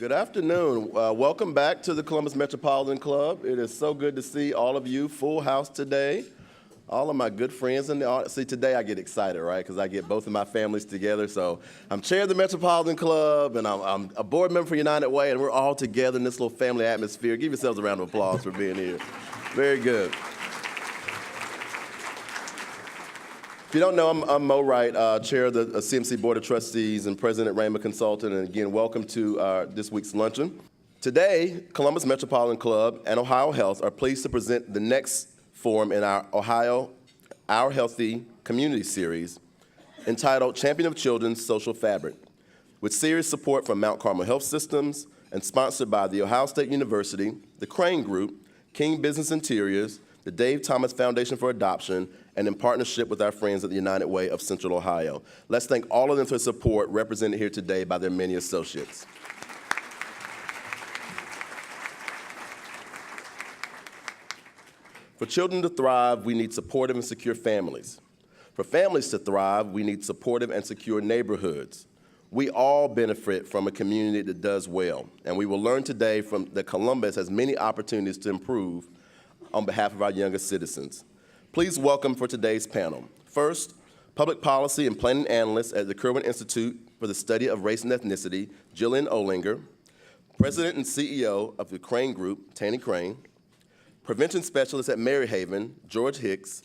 Good afternoon. Welcome back to the Columbus Metropolitan Club. It is so good to see all of you, full house today. All of my good friends in the audience. See, today I get excited, right? Because I get both of my families together. So I'm chair of the Metropolitan Club, and I'm a board member for United Way, and we're all together in this little family atmosphere. Give yourselves a round of applause for being here. Very good. If you don't know, I'm Mo Wright, chair of the CMC Board of Trustees and president at Rayma Consulting. And again, welcome to this week's luncheon. Today, Columbus Metropolitan Club and Ohio Health are pleased to present the next forum in our Ohio Our Healthy Community Series entitled Champion of Children's Social Fabric, with serious support from Mount Carmel Health Systems and sponsored by The Ohio State University, the Crane Group, King Business Interiors, the Dave Thomas Foundation for Adoption, and in partnership with our friends at the United Way of Central Ohio. Let's thank all of them for their support, represented here today by their many associates. For children to thrive, we need supportive and secure families. For families to thrive, we need supportive and secure neighborhoods. We all benefit from a community that does well, and we will learn today that Columbus has many opportunities to improve on behalf of our youngest citizens. Please welcome for today's panel. First, public policy and planning analyst at the Kirwan Institute for the Study of Race and Ethnicity, Jillian Olinger, president and CEO of the Crane Group, Tanny Crane, prevention specialist at Maryhaven, George Hicks,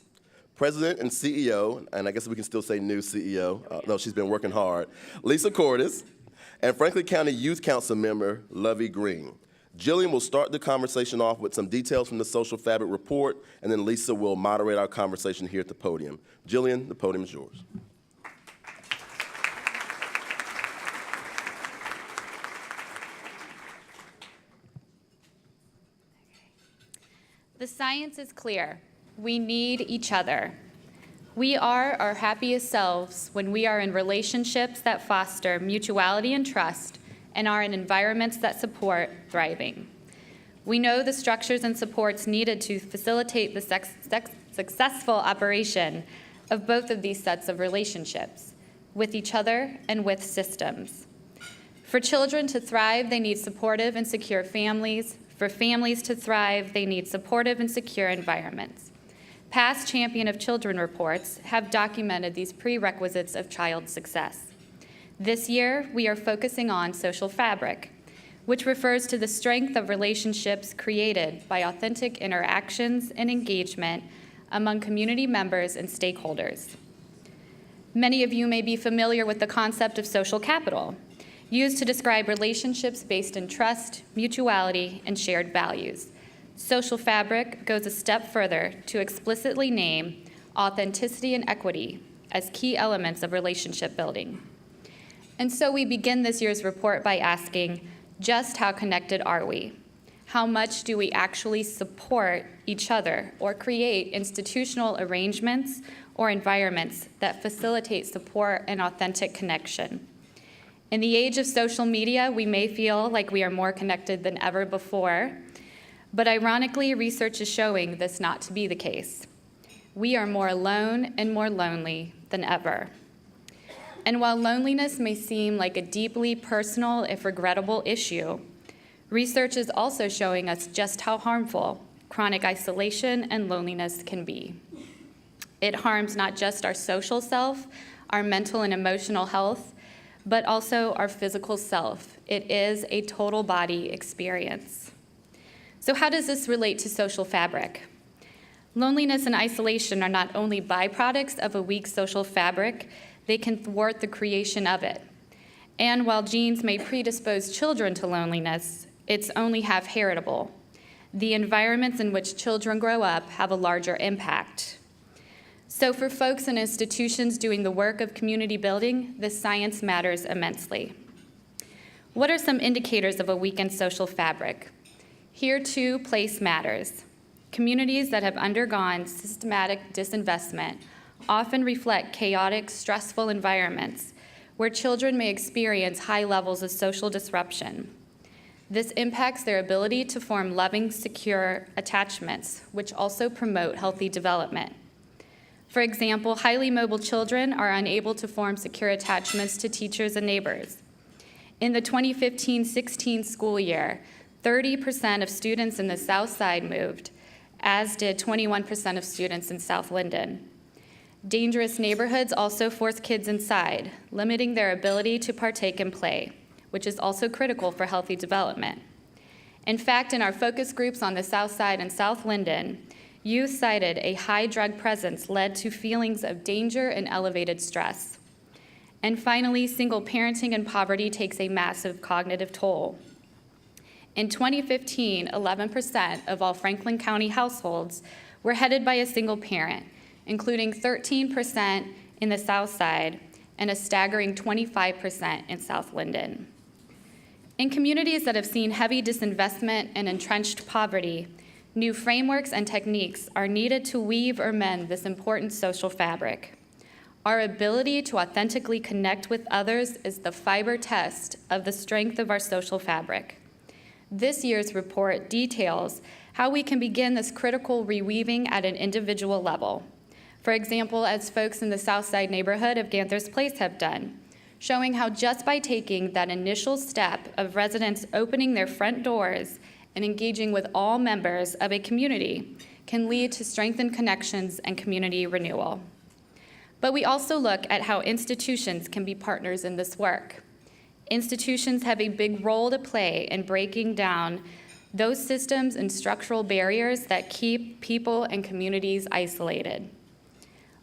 president and CEO, and I guess we can still say new CEO, though she's been working hard, Lisa Cordes, and Franklin County Youth Council member, Lovey Green. Jillian will start the conversation off with some details from the Social Fabric Report, and then Lisa will moderate our conversation here at the podium. Jillian, the podium is yours. The science is clear. We need each other. We are our happiest selves when we are in relationships that foster mutuality and trust and are in environments that support thriving. We know the structures and supports needed to facilitate the successful operation of both of these sets of relationships, with each other and with systems. For children to thrive, they need supportive and secure families. For families to thrive, they need supportive and secure environments. Past Champion of Children reports have documented these prerequisites of child success. This year, we are focusing on social fabric, which refers to the strength of relationships created by authentic interactions and engagement among community members and stakeholders. Many of you may be familiar with the concept of social capital, used to describe relationships based in trust, mutuality, and shared values. Social fabric goes a step further to explicitly name authenticity and equity as key elements of relationship building. And so we begin this year's report by asking, just how connected are we? How much do we actually support each other or create institutional arrangements or environments that facilitate support and authentic connection? In the age of social media, we may feel like we are more connected than ever before, but ironically, research is showing this not to be the case. We are more alone and more lonely than ever. And while loneliness may seem like a deeply personal, if regrettable issue, research is also showing us just how harmful chronic isolation and loneliness can be. It harms not just our social self, our mental and emotional health, but also our physical self. It is a total body experience. So how does this relate to social fabric? Loneliness and isolation are not only byproducts of a weak social fabric, they can thwart the creation of it. And while genes may predispose children to loneliness, it's only half heritable. The environments in which children grow up have a larger impact. So for folks and institutions doing the work of community building, this science matters immensely. What are some indicators of a weakened social fabric? Here too, place matters. Communities that have undergone systematic disinvestment often reflect chaotic, stressful environments where children may experience high levels of social disruption. This impacts their ability to form loving, secure attachments, which also promote healthy development. For example, highly mobile children are unable to form secure attachments to teachers and neighbors. In the 2015-16 school year, 30% of students in the South Side moved, as did 21% of students in South Linden. Dangerous neighborhoods also force kids inside, limiting their ability to partake in play, which is also critical for healthy development. In fact, in our focus groups on the South Side and South Linden, youth cited a high drug presence led to feelings of danger and elevated stress. And finally, single parenting and poverty takes a massive cognitive toll. In 2015, 11% of all Franklin County households were headed by a single parent, including 13% in the South Side and a staggering 25% in South Linden. In communities that have seen heavy disinvestment and entrenched poverty, new frameworks and techniques are needed to weave or mend this important social fabric. Our ability to authentically connect with others is the fiber test of the strength of our social fabric. This year's report details how we can begin this critical reweaving at an individual level. For example, as folks in the Southside neighborhood of Ganther's Place have done, showing how just by taking that initial step of residents opening their front doors and engaging with all members of a community can lead to strengthened connections and community renewal. But we also look at how institutions can be partners in this work. Institutions have a big role to play in breaking down those systems and structural barriers that keep people and communities isolated.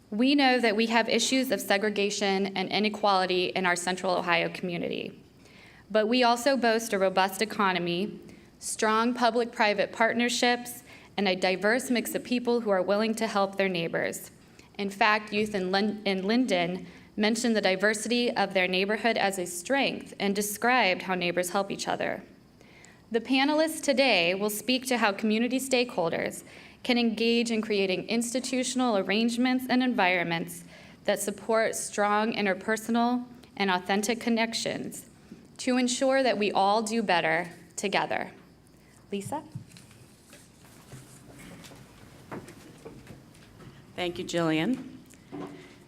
We know that we have issues of segregation and inequality in our Central Ohio community, but we also boast a robust economy, strong public-private partnerships, and a diverse mix of people who are willing to help their neighbors. In fact, youth in Linden mentioned the diversity of their neighborhood as a strength and described how neighbors help each other. The panelists today will speak to how community stakeholders can engage in creating institutional arrangements and environments that support strong interpersonal and authentic connections to ensure that we all do better together. Lisa? Thank you, Jillian.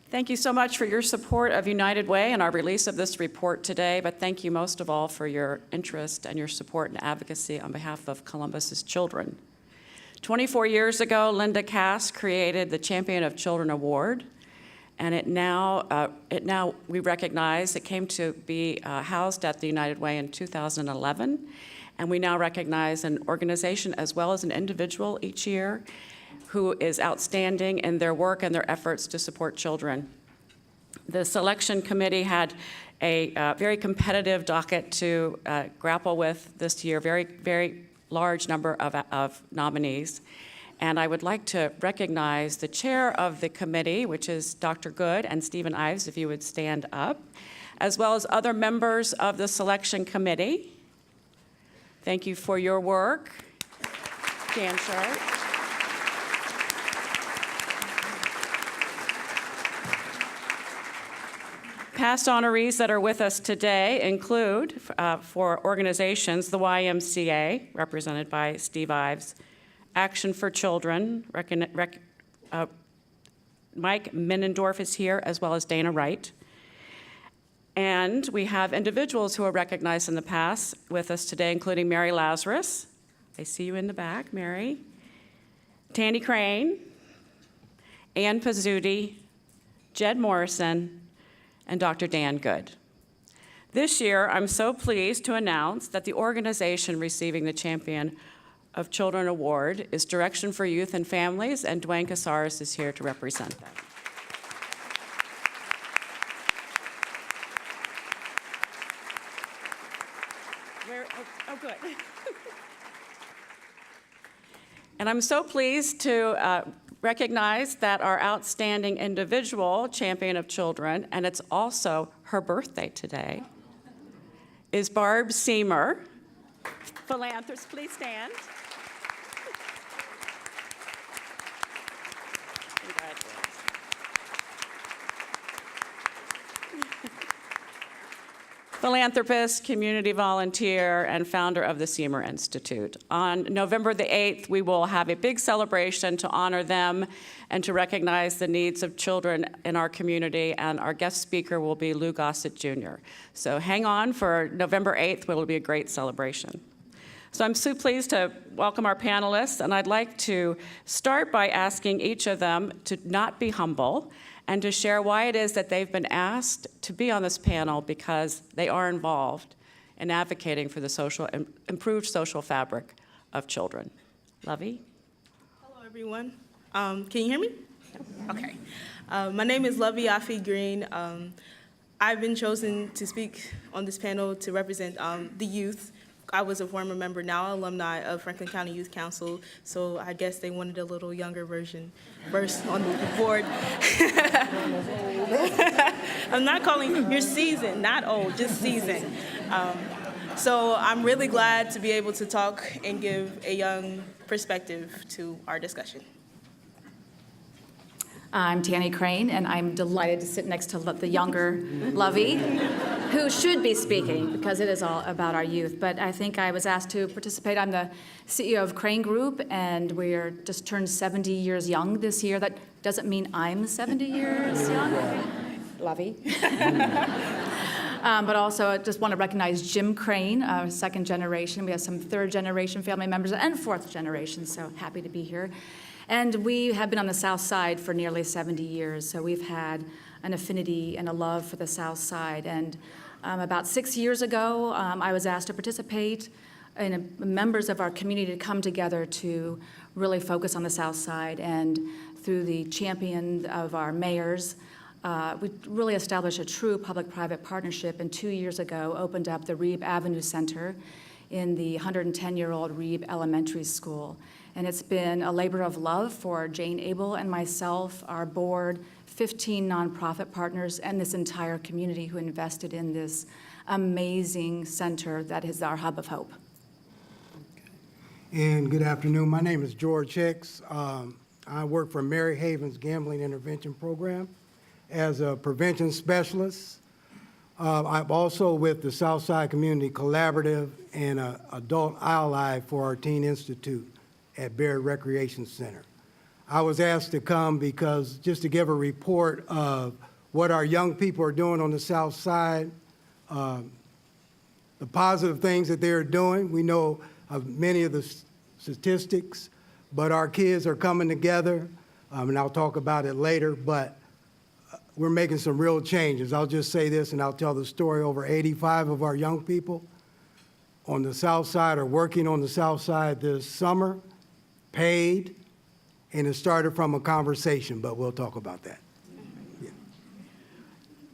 Thank you so much for your support of United Way and our release of this report today, but thank you most of all for your interest and your support and advocacy on behalf of Columbus's children. 24 years ago, Linda Cass created the Champion of Children Award, and we recognize it came to be housed at the United Way in 2011, and we now recognize an organization as well as an individual each year who is outstanding in their work and their efforts to support children. The selection committee had a very competitive docket to grapple with this year, very large number of nominees. And I would like to recognize the chair of the committee, which is Dr. Good, and Stephen Ives, if you would stand up, as well as other members of the selection committee. Thank you for your work. Dan Sharp. Past honorees that are with us today include, for organizations, the YMCA, represented by Steve Ives, Action for Children, Mike Minnendorf is here, as well as Dana Wright. And we have individuals who are recognized in the past with us today, including Mary Lazarus. I see you in the back, Mary. Tandy Crane, Ann Pizzuti, Jed Morrison, and Dr. Dan Good. This year, I'm so pleased to announce that the organization receiving the Champion of Children Award is Direction for Youth and Families, and Dwayne Casares is here to represent them. Good. And I'm so pleased to recognize that our outstanding individual champion of children, and it's also her birthday today, is Barb Seymour. Philanthropist, please stand. philanthropist, community volunteer, and founder of the Seymour Institute. On November the 8th, we will have a big celebration to honor them and to recognize the needs of children in our community, and our guest speaker will be Lou Gossett Jr. So hang on for November 8th, where it will be a great celebration. So I'm so pleased to welcome our panelists, and I'd like to start by asking each of them to not be humble and to share why it is that they've been asked to be on this panel, because they are involved in advocating for the improved social fabric of children. Lovey? Hello, everyone. Can you hear me? Okay. My name is Lovey Afi Green. I've been chosen to speak on this panel to represent the youth. I was a former member, now alumni of Franklin County Youth Council, so I guess they wanted a little younger version first on the board. I'm not calling, you're seasoned, not old, just seasoned. So I'm really glad to be able to talk and give a young perspective to our discussion. I'm Tanny Crane, and I'm delighted to sit next to the younger Lovey, who should be speaking because it is all about our youth. But I think I was asked to participate. I'm the CEO of Crane Group, and we are just turned 70 years young this year. That doesn't mean I'm 70 years young, Lovey. But also, I just want to recognize Jim Crane, our second generation. We have some third generation family members and fourth generation, so happy to be here. And we have been on the South Side for nearly 70 years, so we've had an affinity and a love for the South Side. And about 6 years ago, I was asked to participate in members of our community to come together to really focus on the South Side. And through the champion of our mayors, we really established a true public-private partnership, and 2 years ago opened up the Reeb Avenue Center in the 110-year-old Reeb Elementary School. And it's been a labor of love for Jane Abel and myself, our board, 15 nonprofit partners, and this entire community who invested in this amazing center that is our hub of hope. And good afternoon. My name is George Hicks. I work for Mary Haven's Gambling Intervention Program as a prevention specialist. I'm also with the Southside Community Collaborative and an adult ally for our Teen Institute at Baird Recreation Center. I was asked to come because just to give a report of what our young people are doing on the South Side, the positive things that they're doing. We know of many of the statistics, but our kids are coming together, and I'll talk about it later, but we're making some real changes. I'll just say this, and I'll tell the story. Over 85 of our young people on the South Side are working on the South Side this summer, paid, and it started from a conversation, but we'll talk about that. Yeah.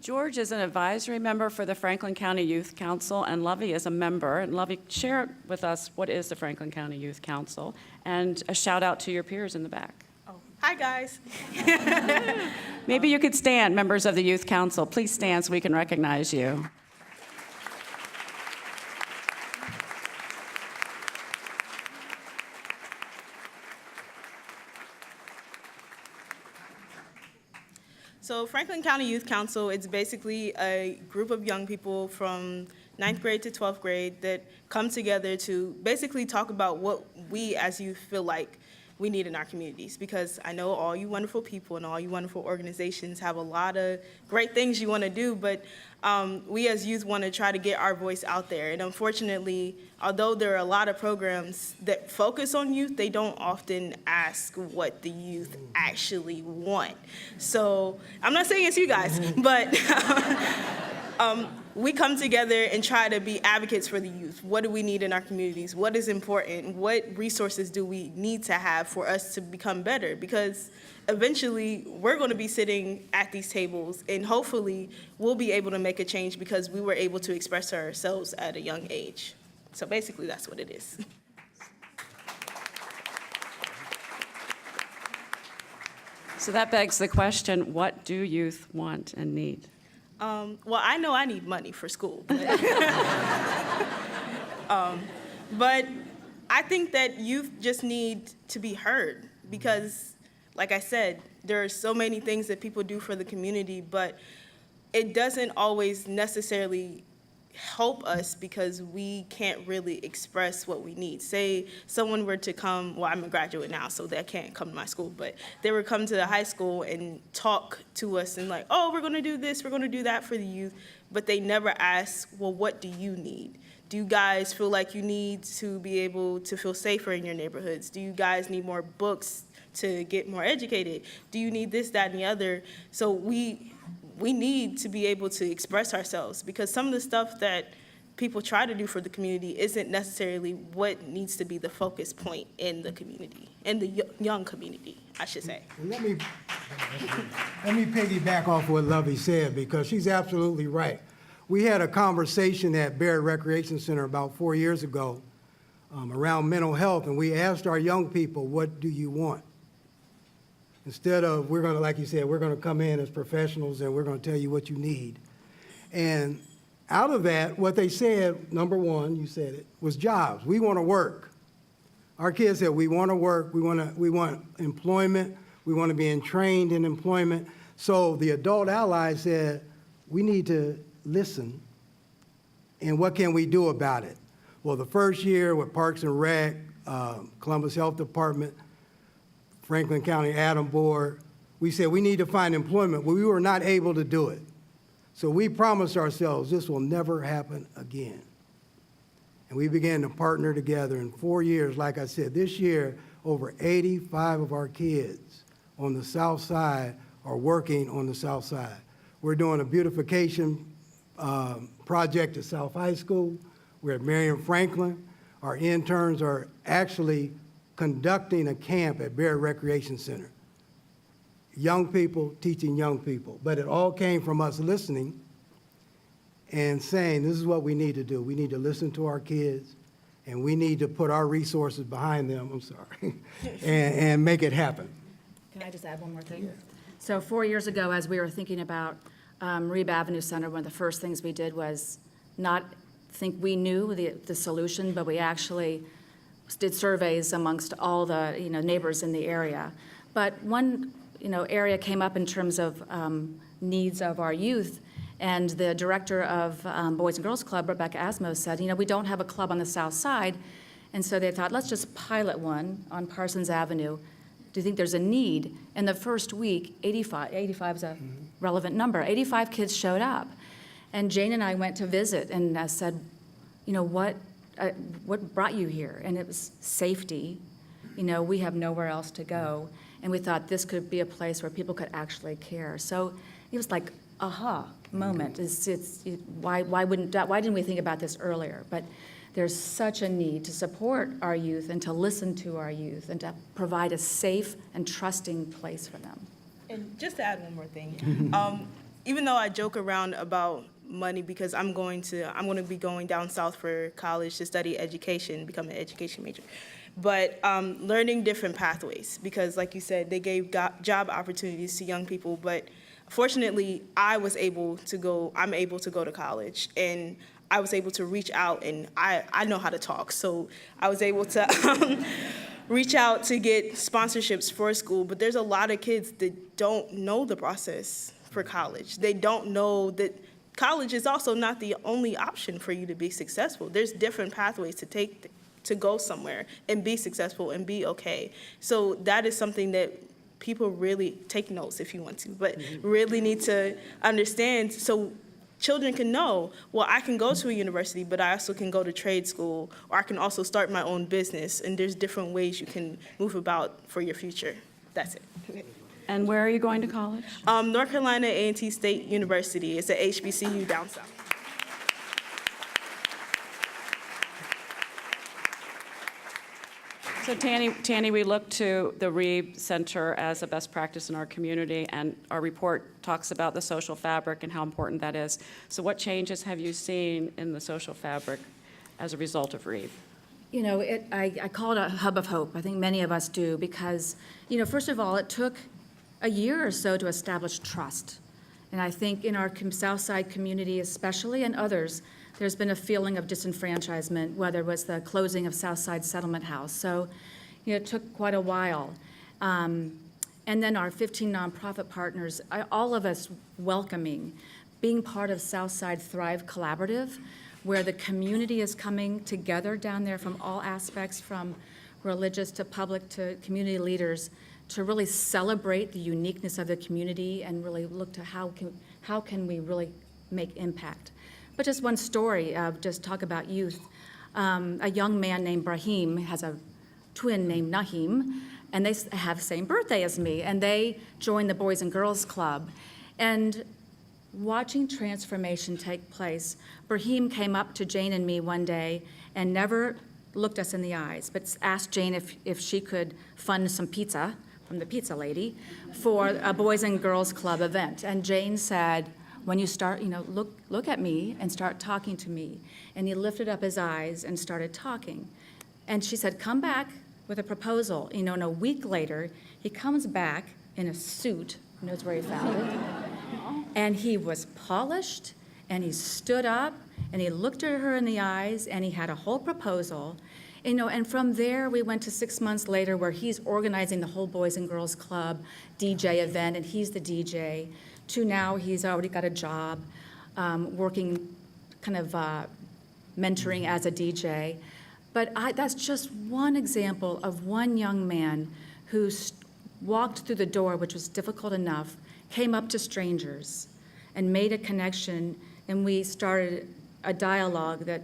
George is an advisory member for the Franklin County Youth Council, and Lovey is a member. And Lovey, share with us what is the Franklin County Youth Council, and a shout out to your peers in the back. Oh, hi, guys. Maybe you could stand, members of the Youth Council. Please stand so we can recognize you. So Franklin County Youth Council, it's basically a group of young people from 9th grade to 12th grade that come together to basically talk about what we as youth feel like we need in our communities. Because I know all you wonderful people and all you wonderful organizations have a lot of great things you want to do, but we as youth want to try to get our voice out there. And unfortunately, although there are a lot of programs that focus on youth, they don't often ask what the youth actually want. So I'm not saying it's you guys, but we come together and try to be advocates for the youth. What do we need in our communities? What is important? What resources do we need to have for us to become better? Because eventually, we're going to be sitting at these tables, and hopefully, we'll be able to make a change because we were able to express ourselves at a young age. So basically, that's what it is. So that begs the question, what do youth want and need? Well, I know I need money for school. But, but I think that youth just need to be heard because, like I said, there are so many things that people do for the community, but it doesn't always necessarily help us because we can't really express what we need. Say someone were to come, well, I'm a graduate now, so they can't come to my school, but they would come to the high school and talk to us and like, oh, we're gonna do this, we're gonna do that for the youth, but they never ask, well, what do you need? Do you guys feel like you need to be able to feel safer in your neighborhoods? Do you guys need more books to get more educated? Do you need this, that, and the other? So we need to be able to express ourselves, because some of the stuff that people try to do for the community isn't necessarily what needs to be the focus point in the community, in the young community, I should say. And let me piggyback off what Lovey said, because she's absolutely right. We had a conversation at Barrett Recreation Center about 4 years ago around mental health, and we asked our young people, what do you want? Instead of, we're going to, like you said, we're going to come in as professionals and we're going to tell you what you need. And out of that, what they said, number one, you said it, was jobs. We want to work. Our kids said, we want to work, we want employment, we want to be trained in employment. So the adult allies said, we need to listen, and what can we do about it? Well, the first year with Parks and Rec, Columbus Health Department, Franklin County Adam Board, we said we need to find employment. Well, we were not able to do it. So we promised ourselves this will never happen again. And we began to partner together in 4 years. Like I said, this year, over 85 of our kids on the South Side are working on the South Side. We're doing a beautification project at South High School. We're at Marion Franklin. Our interns are actually conducting a camp at Barrett Recreation Center. Young people teaching young people. But it all came from us listening and saying, this is what we need to do. We need to listen to our kids, and we need to put our resources behind them, I'm sorry, and make it happen. Can I just add one more thing? So 4 years ago, as we were thinking about Reeb Avenue Center, one of the first things we did was not think we knew the solution, but we actually did surveys amongst all the neighbors in the area. But one area came up in terms of needs of our youth, and the director of Boys and Girls Club, Rebecca Asmo, said, we don't have a club on the South Side, and so they thought, let's just pilot one on Parsons Avenue. Do you think there's a need? In the first week, 85 is a relevant number, 85 kids showed up. And Jane and I went to visit and said, what brought you here? And it was safety. We have nowhere else to go. And we thought this could be a place where people could actually care. So it was like, aha moment. Why didn't we think about this earlier? But there's such a need to support our youth and to listen to our youth and to provide a safe and trusting place for them. And just to add one more thing, even though I joke around about money because I'm going to be going down south for college to study education, become an education major. But learning different pathways, because like you said, they gave job opportunities to young people, but fortunately I'm able to go to college, and I was able to reach out, and I know how to talk, so I was able to reach out to get sponsorships for school. But there's a lot of kids that don't know the process for college. They don't know that college is also not the only option for you to be successful. There's different pathways to take to go somewhere and be successful and be okay. So that is something that people really take notes if you want to, but really need to understand so children can know, well, I can go to a university, but I also can go to trade school, or I can also start my own business, and there's different ways you can move about for your future. That's it. Okay. And where are you going to college? North Carolina A&T State University. It's at HBCU down south. So Tanny, we look to the Reeb Center as a best practice in our community, and our report talks about the social fabric and how important that is. So what changes have you seen in the social fabric as a result of Reeb? I call it a hub of hope. I think many of us do, because, first of all, it took a year or so to establish trust. And I think in our South Side community especially, and others, there's been a feeling of disenfranchisement, whether it was the closing of South Side Settlement House. So, it took quite a while. And then our 15 nonprofit partners, all of us welcoming, being part of South Side Thrive Collaborative, where the community is coming together down there from all aspects, from religious to public to community leaders, to really celebrate the uniqueness of the community and really look to how can we really make impact. But just one story, just talk about youth. A young man named Brahim has a twin named Nahim, and they have the same birthday as me, and they joined the Boys and Girls Club. And watching transformation take place, Brahim came up to Jane and me one day and never looked us in the eyes, but asked Jane if she could fund some pizza from the pizza lady for a Boys and Girls Club event. And Jane said, when you start, look at me and start talking to me. And he lifted up his eyes and started talking. And she said, come back with a proposal. And a week later, he comes back in a suit, knows where he found it, and he was polished, and he stood up, and he looked at her in the eyes, and he had a whole proposal. And from there, we went to 6 months later where he's organizing the whole Boys and Girls Club DJ event, and he's the DJ, to now he's already got a job working kind of mentoring as a DJ. But that's just one example of one young man who walked through the door, which was difficult enough, came up to strangers and made a connection, and we started a dialogue that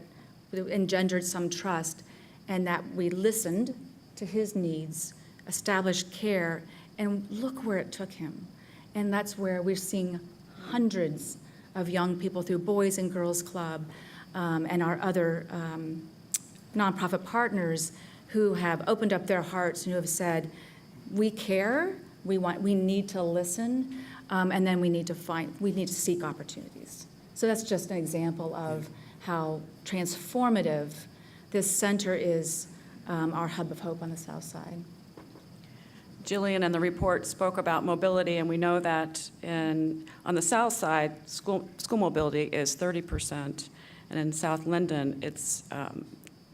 engendered some trust, and that we listened to his needs, established care, and look where it took him. And that's where we're seeing hundreds of young people through Boys and Girls Club and our other nonprofit partners who have opened up their hearts and who have said, we care, we need to listen, and then we need to seek opportunities. So that's just an example of how transformative this center is, our hub of hope on the South Side. Jillian and the report spoke about mobility, and we know that on the South Side, school mobility is 30%, and in South Linden, it's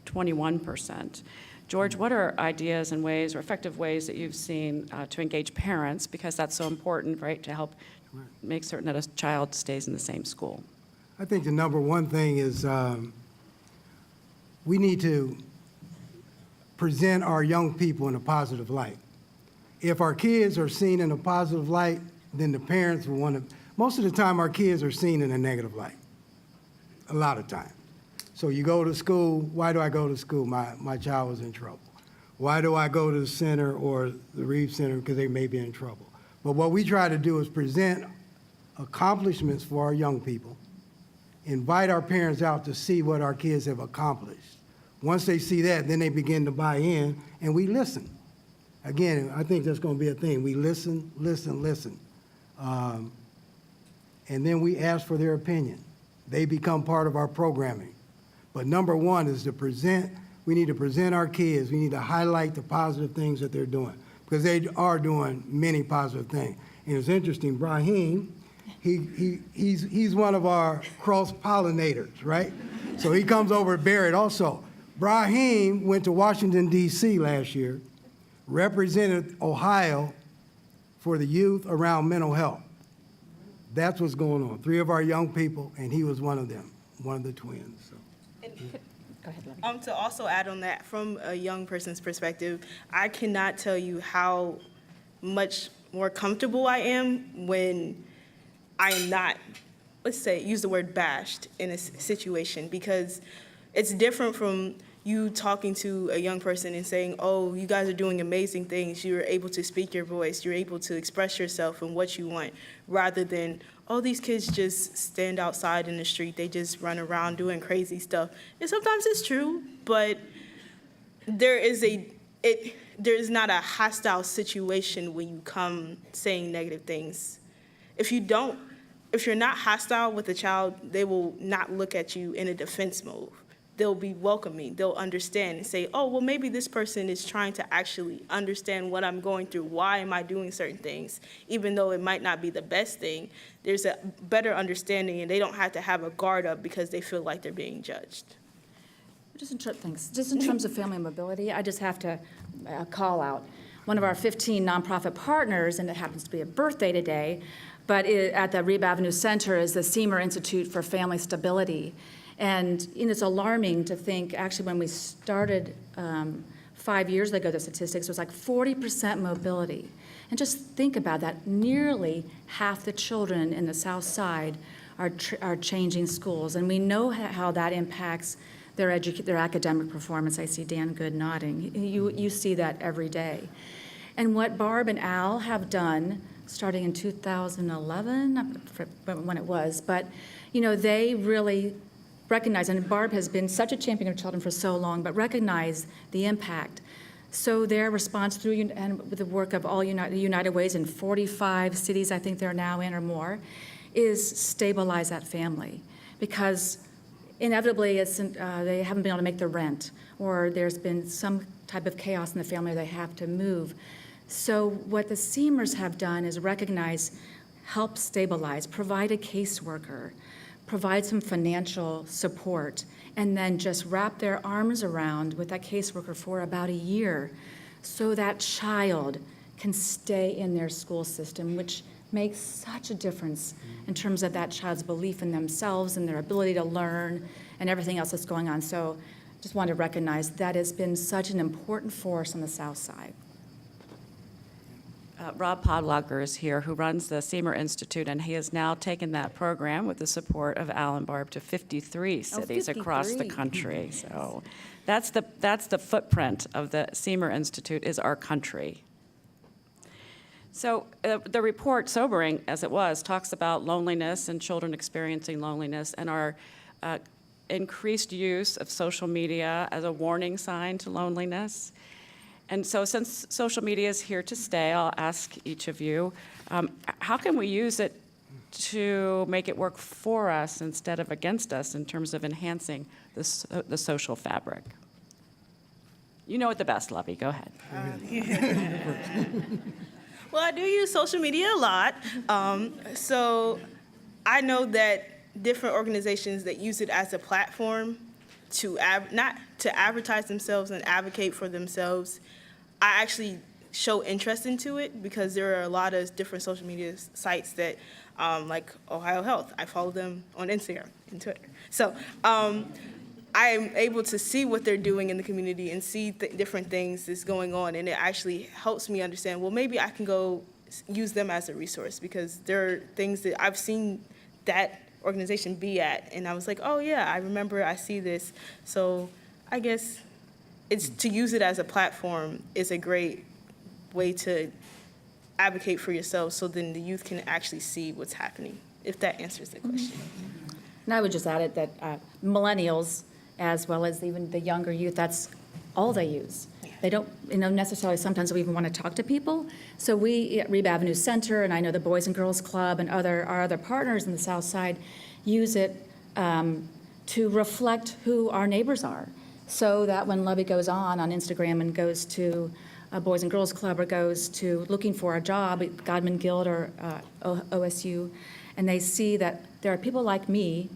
21%. George, what are ideas and ways or effective ways that you've seen to engage parents, because that's so important, right, to help make certain that a child stays in the same school? I think the number one thing is we need to present our young people in a positive light. If our kids are seen in a positive light, then the parents will want to. Most of the time, our kids are seen in a negative light, a lot of times. So you go to school, why do I go to school? My child was in trouble. Why do I go to the center or the Reeve Center? Because they may be in trouble. But what we try to do is present accomplishments for our young people, invite our parents out to see what our kids have accomplished. Once they see that, then they begin to buy in, and we listen. Again, I think that's going to be a thing. We listen. And then we ask for their opinion. They become part of our programming. But number one is we need to present our kids. We need to highlight the positive things that they're doing, because they are doing many positive things. And it's interesting, Brahim, he's one of our cross-pollinators, right? So he comes over to Barrett also. Brahim went to Washington, D.C. last year, represented Ohio for the youth around mental health. That's what's going on. 3 of our young people, and he was one of them, one of the twins. So. Go ahead, Lovey. To also add on that, from a young person's perspective, I cannot tell you how much more comfortable I am when I am not, use the word bashed in a situation, because it's different from you talking to a young person and saying, oh, you guys are doing amazing things. You're able to speak your voice. You're able to express yourself and what you want, rather than, oh, these kids just stand outside in the street. They just run around doing crazy stuff. And sometimes it's true, but there is not a hostile situation when you come saying negative things. If you're not hostile with a child, they will not look at you in a defense mode. They'll be welcoming. They'll understand and say, oh, well, maybe this person is trying to actually understand what I'm going through. Why am I doing certain things? Even though it might not be the best thing, there's a better understanding, and they don't have to have a guard up because they feel like they're being judged. Just in terms of family mobility, I just have to call out one of our 15 nonprofit partners, and it happens to be a birthday today, but at the Reeve Avenue Center is the Seymour Institute for Family Stability. And it's alarming to think, actually, when we started 5 years ago, the statistics was like 40% mobility. And just think about that. Nearly half the children in the South Side are changing schools. And we know how that impacts their academic performance. I see Dan Good nodding. You see that every day. And what Barb and Al have done, starting in 2011, I forget when it was, but they really recognize, and Barb has been such a champion of children for so long, but recognize the impact. So their response through and with the work of all United Ways in 45 cities, I think they're now in or more, is stabilize that family, because inevitably they haven't been able to make the rent, or there's been some type of chaos in the family, they have to move. So what the Seamers have done is recognize, help stabilize, provide a caseworker, provide some financial support, and then just wrap their arms around with that caseworker for about a year so that child can stay in their school system, which makes such a difference in terms of that child's belief in themselves and their ability to learn and everything else that's going on. So just want to recognize that has been such an important force on the South Side. Rob Podlager is here, who runs the Seamer Institute, and he has now taken that program with the support of Al and Barb to 53 cities across the 53. country. So that's the footprint of the Seamer Institute, is our country. So the report, sobering as it was, talks about loneliness and children experiencing loneliness and our increased use of social media as a warning sign to loneliness. And so since social media is here to stay, I'll ask each of you, how can we use it to make it work for us instead of against us in terms of enhancing the social fabric? You know it the best, Lovey. Go ahead. Well, I do use social media a lot. So I know that different organizations that use it as a platform to not to advertise themselves and advocate for themselves, I actually show interest into it because there are a lot of different social media sites that, like Ohio Health, I follow them on Instagram and Twitter. So I am able to see what they're doing in the community and see different things that's going on, and it actually helps me understand, well, maybe I can go use them as a resource because there are things that I've seen that organization be at, and I was like, oh yeah, I remember, I see this. So I guess it's to use it as a platform is a great way to advocate for yourself so then the youth can actually see what's happening, if that answers the question. And I would just add it that millennials, as well as even the younger youth, that's all they use. They don't, necessarily sometimes we even want to talk to people. So we at Reeb Avenue Center, and I know the Boys and Girls Club and our other partners in the South Side use it to reflect who our neighbors are. So that when Lovey goes on Instagram and goes to a Boys and Girls Club or goes to looking for a job at Godman Guild or OSU, and they see that there are people like me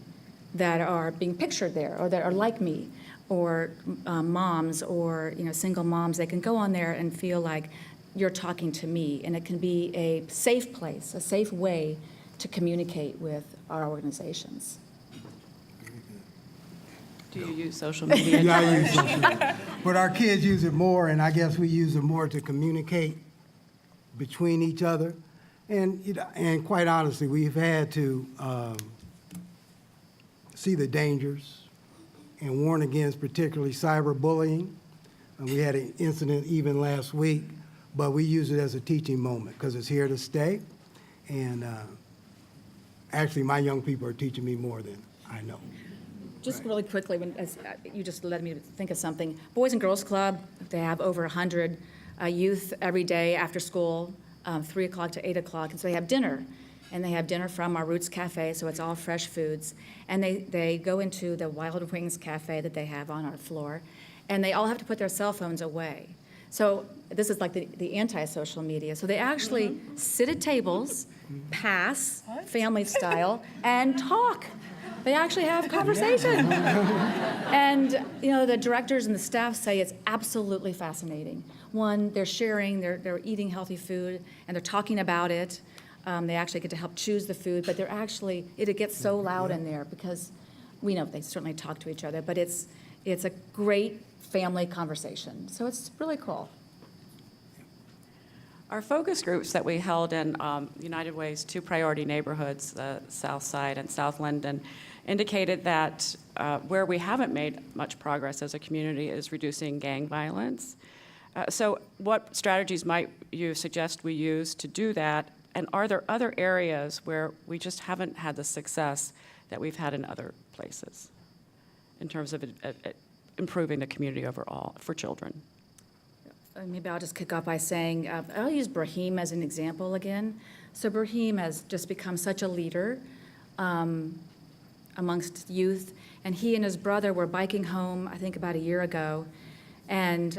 that are being pictured there, or that are like me, or moms, or single moms, they can go on there and feel like you're talking to me, and it can be a safe place, a safe way to communicate with our organizations. Do you use social media? Yeah, I use social media. But our kids use it more, and I guess we use it more to communicate between each other. And quite honestly, we've had to see the dangers and warn against particularly cyberbullying. And we had an incident even last week, but we use it as a teaching moment because it's here to stay. And actually, my young people are teaching me more than I know. Just really quickly, as you just led me to think of something. Boys and Girls Club, they have over 100 youth every day after school, 3 o'clock to 8 o'clock, and so they have dinner. And they have dinner from our Roots Cafe, so it's all fresh foods. And they go into the Wild Wings Cafe that they have on our floor, and they all have to put their cell phones away. So this is like the anti-social media. So they actually sit at tables, pass, family style, and talk. They actually have conversation. And the directors and the staff say it's absolutely fascinating. One, they're sharing, they're eating healthy food, and they're talking about it. They actually get to help choose the food, but it gets so loud in there because we know they certainly talk to each other, but it's a great family conversation. So it's really cool. Our focus groups that we held in United Way's two priority neighborhoods, South Side and South Linden, indicated that where we haven't made much progress as a community is reducing gang violence. So what strategies might you suggest we use to do that? And are there other areas where we just haven't had the success that we've had in other places in terms of improving the community overall for children? Maybe I'll just kick off by saying, I'll use Brahim as an example again. So Brahim has just become such a leader amongst youth, and he and his brother were biking home, I think about a year ago, and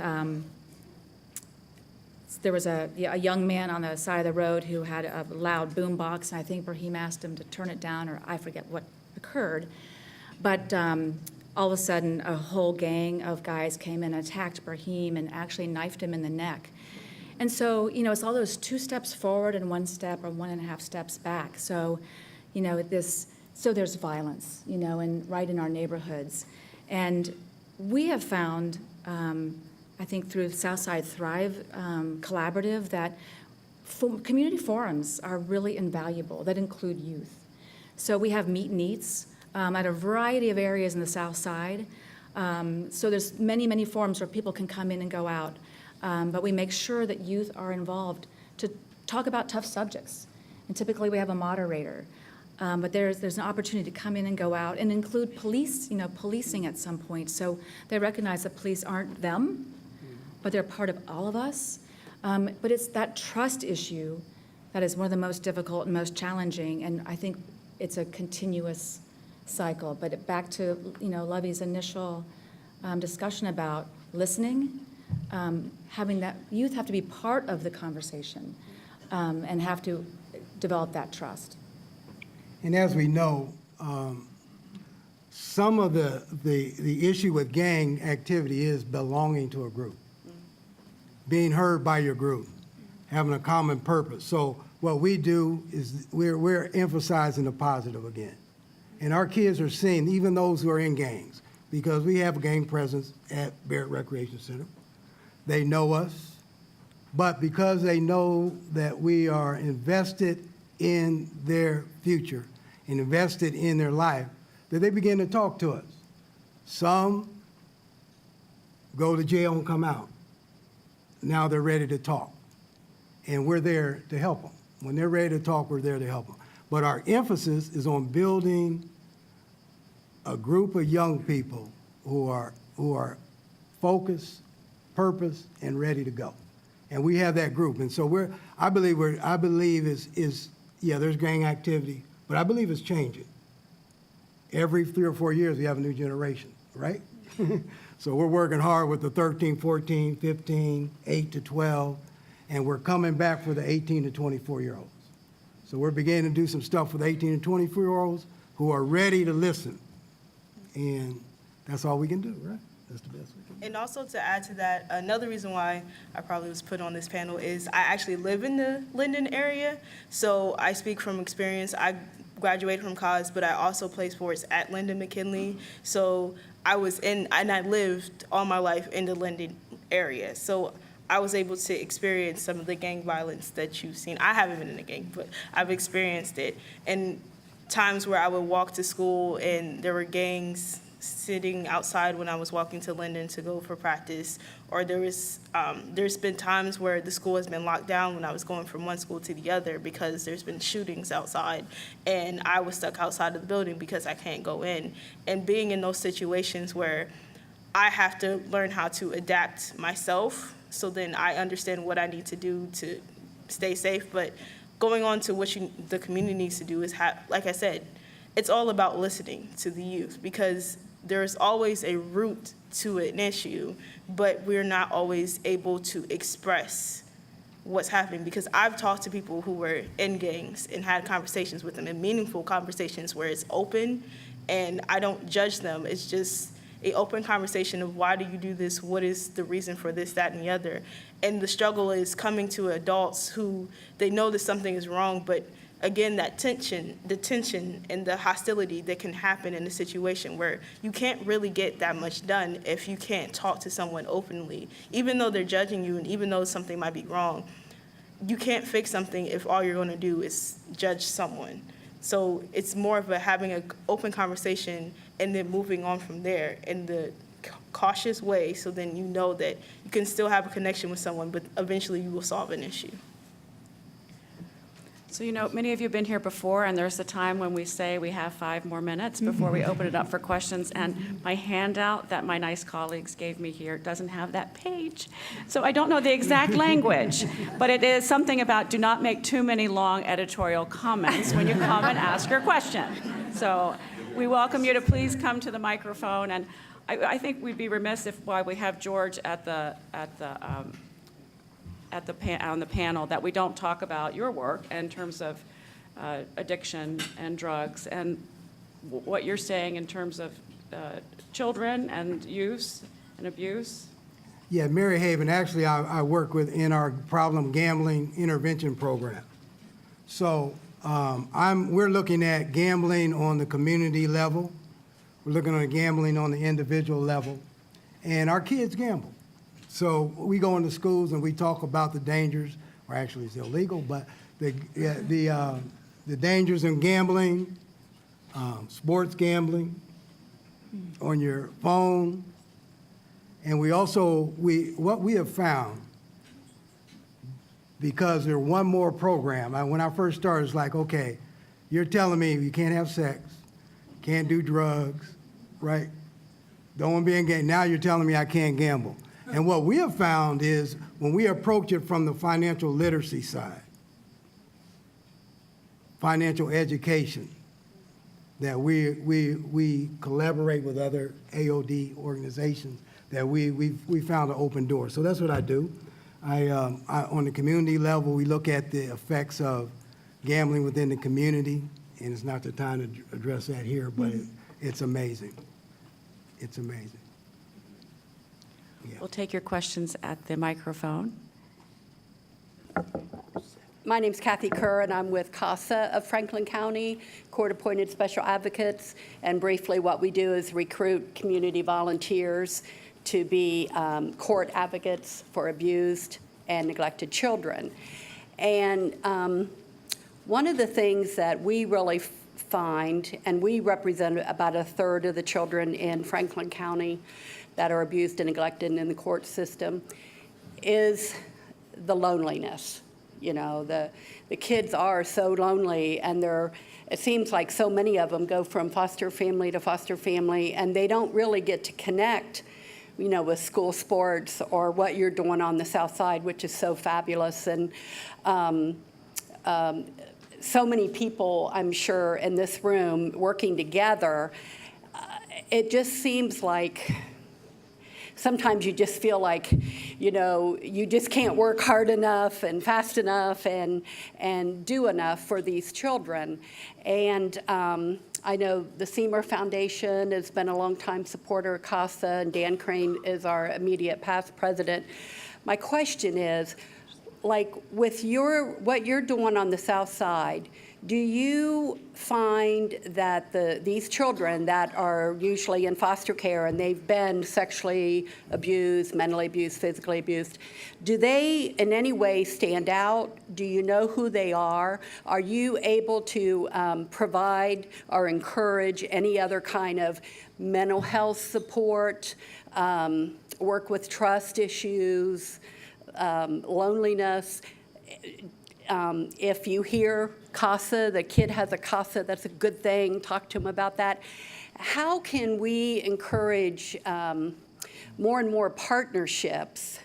there was a young man on the side of the road who had a loud boom box, and I think Brahim asked him to turn it down, or I forget what occurred. But all of a sudden, a whole gang of guys came in and attacked Brahim and actually knifed him in the neck. And so, it's all those 2 steps forward and 1 step or 1.5 steps back. So, so there's violence, and right in our neighborhoods. And we have found, I think through Southside Thrive Collaborative, that community forums are really invaluable that include youth. So we have meet and eats at a variety of areas in the South Side. So there's many, many forums where people can come in and go out. But we make sure that youth are involved to talk about tough subjects. And typically we have a moderator. But there's an opportunity to come in and go out and include policing at some point. So they recognize that police aren't them, but they're part of all of us. But it's that trust issue that is one of the most difficult and most challenging. And I think it's a continuous cycle. But back to Lovey's initial discussion about listening, having that youth have to be part of the conversation and have to develop that trust. And as we know, some of the issue with gang activity is belonging to a group, being heard by your group, having a common purpose. So what we do is we're emphasizing the positive again. And our kids are seeing, even those who are in gangs, because we have a gang presence at Barrett Recreation Center. They know us, but because they know that we are invested in their future and invested in their life, that they begin to talk to us. Some go to jail and come out. Now they're ready to talk, and we're there to help them. When they're ready to talk, we're there to help them. But our emphasis is on building a group of young people who are focused, purpose, and ready to go. And we have that group. And so I believe there's gang activity, but I believe it's changing. Every 3 or 4 years, we have a new generation, right? So we're working hard with the 13, 14, 15, 8 to 12, and we're coming back for the 18 to 24-year-olds. So we're beginning to do some stuff with 18 to 24-year-olds who are ready to listen. And that's all we can do, right? That's the best we can do. And also to add to that, another reason why I probably was put on this panel is I actually live in the Linden area, so I speak from experience. I graduated from college, but I also played sports at Linden McKinley, so I lived all my life in the Linden area, so I was able to experience some of the gang violence that you've seen. I haven't been in a gang, but I've experienced it. And times where I would walk to school and there were gangs sitting outside when I was walking to Linden to go for practice, or there's been times where the school has been locked down when I was going from one school to the other because there's been shootings outside, and I was stuck outside of the building because I can't go in. And being in those situations where I have to learn how to adapt myself, so then I understand what I need to do to stay safe. But going on to what the community needs to do is, like I said, it's all about listening to the youth, because there's always a root to an issue, but we're not always able to express what's happening. Because I've talked to people who were in gangs and had conversations with them, and meaningful conversations where it's open, and I don't judge them. It's just an open conversation of, why do you do this? What is the reason for this, that, and the other? And the struggle is coming to adults who, they know that something is wrong, but again, that the tension and the hostility that can happen in a situation where you can't really get that much done if you can't talk to someone openly. Even though they're judging you and even though something might be wrong, you can't fix something if all you're going to do is judge someone. So it's more of having an open conversation and then moving on from there in the cautious way, so then you know that you can still have a connection with someone, but eventually you will solve an issue. So, many of you have been here before, and there's a time when we say we have 5 more minutes before we open it up for questions. And my handout that my nice colleagues gave me here doesn't have that page. So I don't know the exact language, but it is something about do not make too many long editorial comments when you come and ask your question. So we welcome you to please come to the microphone. And I think we'd be remiss if, while we have George on the panel, that we don't talk about your work in terms of addiction and drugs and what you're saying in terms of children and use and abuse. Yeah, Mary Haven, actually, I work in our problem gambling intervention program. So we're looking at gambling on the community level. We're looking at gambling on the individual level. And our kids gamble. So we go into schools and we talk about the dangers, or actually it's illegal, but the dangers in gambling, sports gambling, on your phone. And we also, what we have found, because there's one more program, when I first started, it's like, okay, you're telling me you can't have sex, can't do drugs, right? Don't want to be in game. Now you're telling me I can't gamble. And what we have found is when we approach it from the financial literacy side, financial education, that we collaborate with other AOD organizations, that we found an open door. So that's what I do. On the community level, we look at the effects of gambling within the community, and it's not the time to address that here, but it's amazing. It's amazing. Yeah. We'll take your questions at the microphone. My name's Kathy Kerr, and I'm with CASA of Franklin County, Court-Appointed Special Advocates. And briefly, what we do is recruit community volunteers to be court advocates for abused and neglected children. And one of the things that we really find, and we represent about a third of the children in Franklin County that are abused and neglected in the court system, is the loneliness. You know, the kids are so lonely, and it seems like so many of them go from foster family to foster family, and they don't really get to connect, you know, with school sports or what you're doing on the South Side, which is so fabulous. And so many people, I'm sure, in this room working together, it just seems like sometimes you just feel like, you know, you just can't work hard enough and fast enough and do enough for these children. And I know the Seymour Foundation has been a longtime supporter of CASA, and Dan Crane is our immediate past president. My question is, like, with what you're doing on the South Side, do you find that these children that are usually in foster care and they've been sexually abused, mentally abused, physically abused, do they in any way stand out? Do you know who they are? Are you able to provide or encourage any other kind of mental health support, work with trust issues, loneliness? If you hear CASA, the kid has a CASA, that's a good thing, talk to him about that. How can we encourage more and more partnerships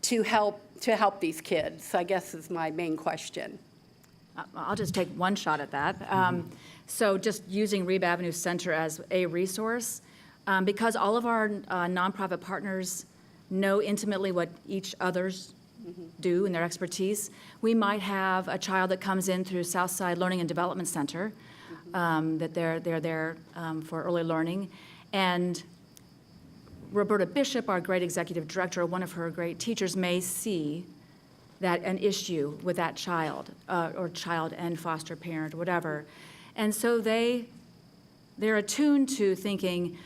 to help these kids, I guess, is my main question. I'll just take one shot at that. So just using Reeb Avenue Center as a resource, because all of our nonprofit partners know intimately what each other's do in their expertise. We might have a child that comes in through Southside Learning and Development Center, that they're there for early learning. And Roberta Bishop, our great executive director, one of her great teachers, may see an issue with that child, or child and foster parent, or whatever. And so they're attuned to thinking,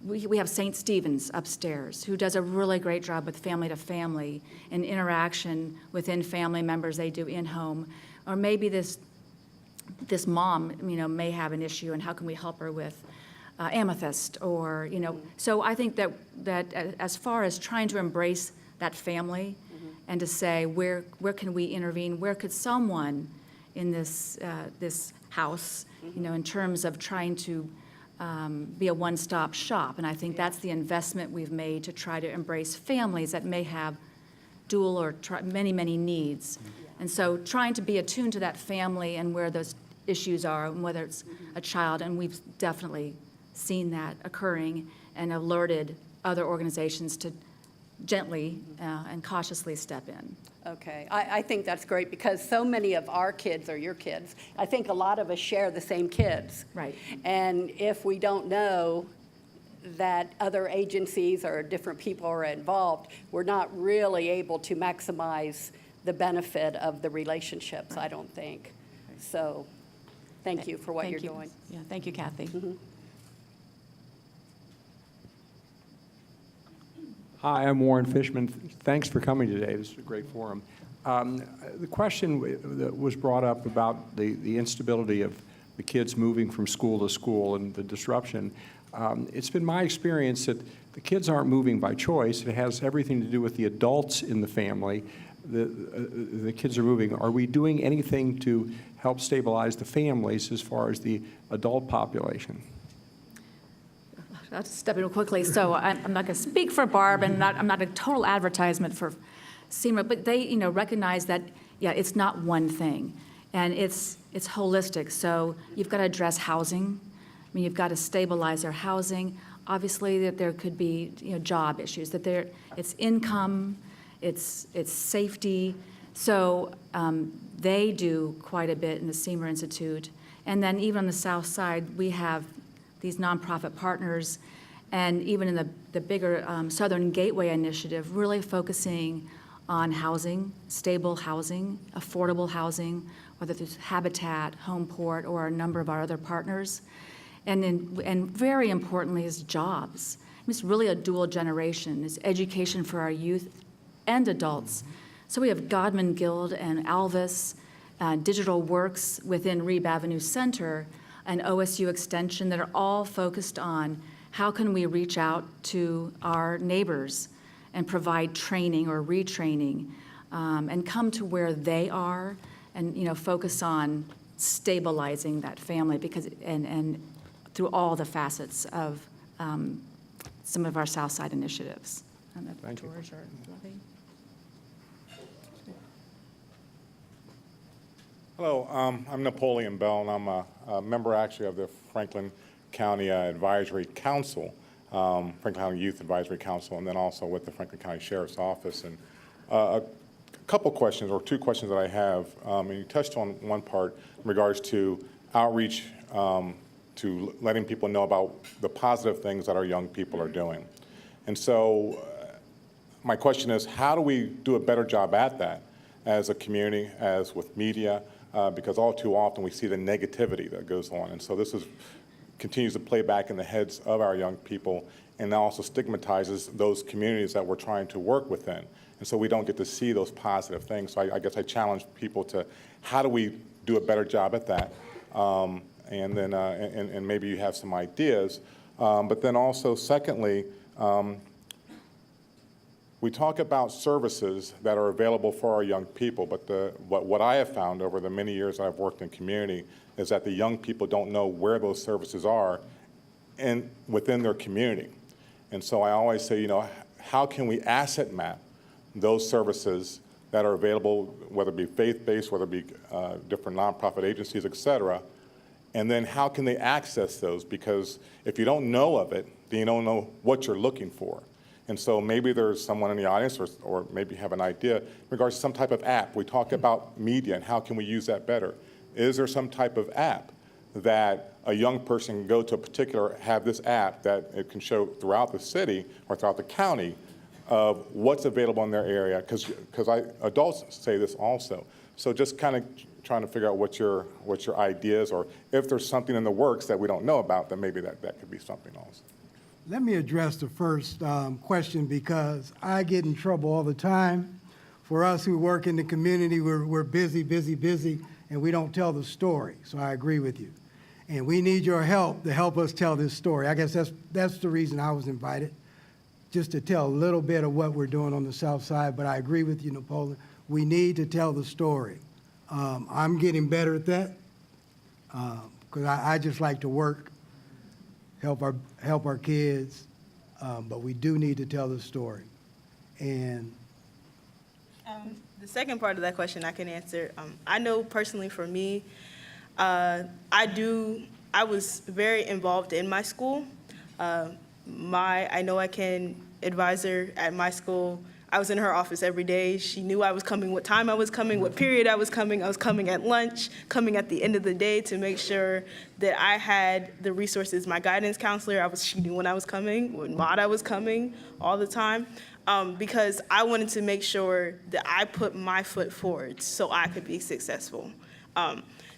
we have St. Stephen's upstairs, who does a really great job with family to family and interaction within family members they do in-home. Or maybe this mom, may have an issue, and how can we help her with Amethyst, or, So I think that as far as trying to embrace that family and to say, where can we intervene? Where could someone in this house, in terms of trying to be a one-stop shop? And I think that's the investment we've made to try to embrace families that may have dual or many, many needs. And so trying to be attuned to that family and where those issues are, and whether it's a child, and we've definitely seen that occurring and alerted other organizations to gently and cautiously step in. Okay, I think that's great, because so many of our kids are your kids. I think a lot of us share the same kids. Right. And if we don't know that other agencies or different people are involved, we're not really able to maximize the benefit of the relationships, I don't think. So, thank you for what you're doing. Yeah, thank you, Kathy. Hi, I'm Warren Fishman. Thanks for coming today. This is a great forum. The question that was brought up about the instability of the kids moving from school to school and the disruption, it's been my experience that the kids aren't moving by choice. It has everything to do with the adults in the family. The kids are moving. Are we doing anything to help stabilize the families as far as the adult population? I'll just step in quickly. So I'm not going to speak for Barb, and I'm not a total advertisement for SEMA, but they, recognize that, it's not one thing, and it's holistic. So you've got to address housing. You've got to stabilize their housing. Obviously, that there could be, job issues. That it's income, it's safety. So they do quite a bit in the SEMA Institute, and then even on the South Side, we have these nonprofit partners, and even in the bigger Southern Gateway Initiative, really focusing on housing, stable housing, affordable housing, whether it's Habitat, Homeport, or a number of our other partners. And very importantly is jobs. It's really a dual generation. It's education for our youth and adults. So we have Godman Guild and Alvis, Digital Works within Reeb Avenue Center, and OSU Extension, that are all focused on how can we reach out to our neighbors and provide training or retraining, and come to where they are, and focus on stabilizing that family, because and through all the facets of some of our South Side initiatives. I don't know if Thank you. George or Lovey. Hello, I'm Napoleon Bell, and I'm a member actually of the Franklin County Advisory Council, Franklin County Youth Advisory Council, and then also with the Franklin County Sheriff's Office. And a couple questions, or two questions that I have, and you touched on one part in regards to outreach, to letting people know about the positive things that our young people are doing. And so my question is, how do we do a better job at that as a community, as with media? Because all too often we see the negativity that goes on. And so this continues to play back in the heads of our young people, and also stigmatizes those communities that we're trying to work within. And so we don't get to see those positive things. So I guess I challenge people to, how do we do a better job at that? And then and maybe you have some ideas. But then also, secondly, we talk about services that are available for our young people, but what I have found over the many years I've worked in community is that the young people don't know where those services are within their community. And so I always say, how can we asset map those services that are available, whether it be faith-based, whether it be different nonprofit agencies, et cetera, and then how can they access those? Because if you don't know of it, then you don't know what you're looking for. And so maybe there's someone in the audience, or maybe have an idea in regards to some type of app. We talk about media and how can we use that better. Is there some type of app that a young person can go to have this app that it can show throughout the city or throughout the county of what's available in their area, because adults say this also. So just kind of trying to figure out what your ideas, or if there's something in the works that we don't know about, then maybe that could be something also. Let me address the first question, because I get in trouble all the time. For us who work in the community, we're busy, and we don't tell the story. So I agree with you. And we need your help to help us tell this story. I guess that's the reason I was invited, just to tell a little bit of what we're doing on the South Side. But I agree with you, Napoleon. We need to tell the story. I'm getting better at that, because I just like to work, help our kids, but we do need to tell the story. And The second part of that question I can answer. I know personally for me, I was very involved in my school. I know I can advisor at my school, I was in her office every day. She knew I was coming, what time I was coming, what period I was coming. I was coming at lunch, coming at the end of the day to make sure that I had the resources. My guidance counselor, she knew when I was coming, when I was coming all the time, because I wanted to make sure that I put my foot forward so I could be successful.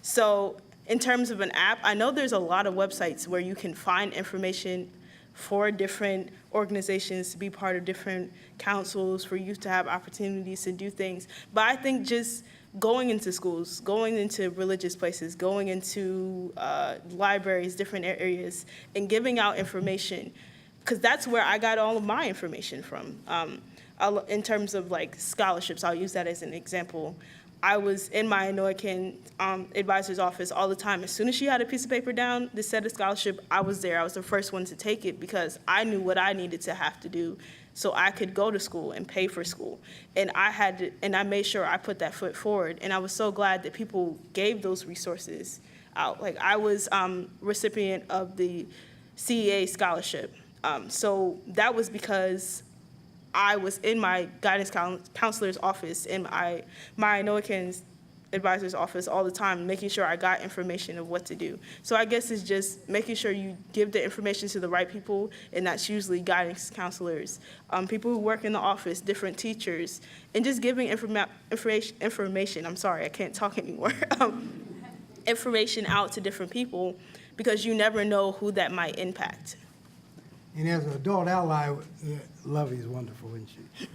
So in terms of an app, I know there's a lot of websites where you can find information for different organizations to be part of different councils, for youth to have opportunities to do things. But I think just going into schools, going into religious places, going into libraries, different areas, and giving out information, because that's where I got all of my information from. In terms of like scholarships, I'll use that as an example. I was in my Anoakan advisor's office all the time. As soon as she had a piece of paper down that said a scholarship, I was there. I was the first one to take it because I knew what I needed to have to do so I could go to school and pay for school. And I made sure I put that foot forward. And I was so glad that people gave those resources out. Like I was recipient of the CEA scholarship. So that was because I was in my guidance counselor's office, in my Anoakan's advisor's office all the time, making sure I got information of what to do. So I guess it's just making sure you give the information to the right people, and that's usually guidance counselors, people who work in the office, different teachers, and just giving information, I'm sorry, I can't talk anymore, information out to different people, because you never know who that might impact. And as an adult ally, Lovey's wonderful, isn't she?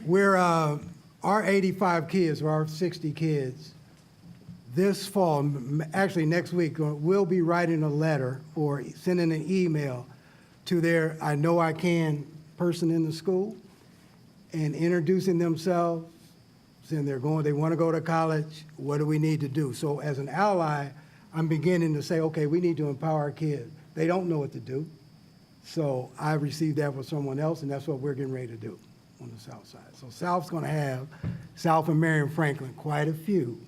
We're, our 85 kids, or our 60 kids, this fall, actually next week, we'll be writing a letter or sending an email to their I Know I Can person in the school and introducing themselves, saying they want to go to college, what do we need to do? So as an ally, I'm beginning to say, okay, we need to empower our kids. They don't know what to do. So I received that from someone else, and that's what we're getting ready to do on the South Side. So South's going to have, South and Marion Franklin, quite a few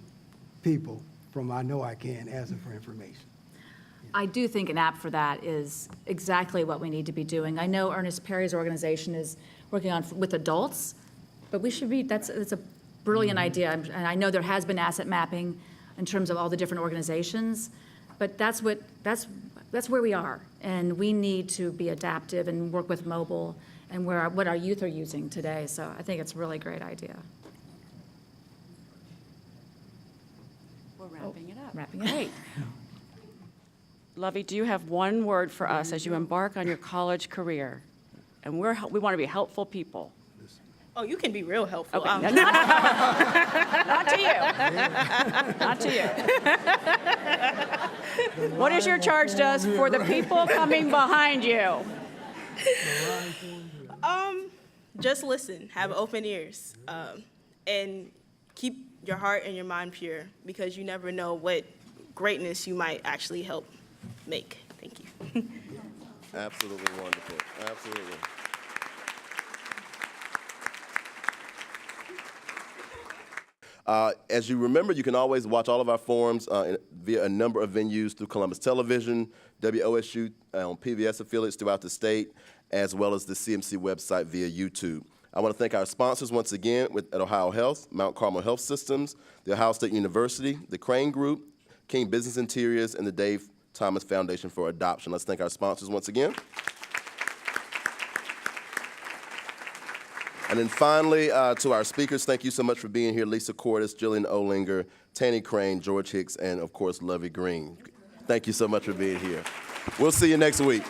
people from I Know I Can asking for information. I do think an app for that is exactly what we need to be doing. I know Ernest Perry's organization is working on with adults, but we should be, that's a brilliant idea. And I know there has been asset mapping in terms of all the different organizations, but that's where we are. And we need to be adaptive and work with mobile and what our youth are using today. So I think it's a really great idea. We're wrapping it up. Wrapping it up. Great. Lovey, do you have one word for us as you embark on your college career? And we want to be helpful people. Oh, you can be real helpful. Okay. Not to you. Not to you. What is your charge to us for the people coming behind you? Just listen, have open ears, and keep your heart and your mind pure, because you never know what greatness you might actually help make. Thank you. Absolutely wonderful. Absolutely. As you remember, you can always watch all of our forums via a number of venues through Columbus Television, WOSU on PBS affiliates throughout the state, as well as the CMC website via YouTube. I want to thank our sponsors once again at Ohio Health, Mount Carmel Health Systems, the Ohio State University, the Crane Group, King Business Interiors, and the Dave Thomas Foundation for Adoption. Let's thank our sponsors once again. And then finally, to our speakers, thank you so much for being here. Lisa Cordes, Jillian Olinger, Tanny Crane, George Hicks, and of course, Lovey Green. Thank you so much for being here. We'll see you next week.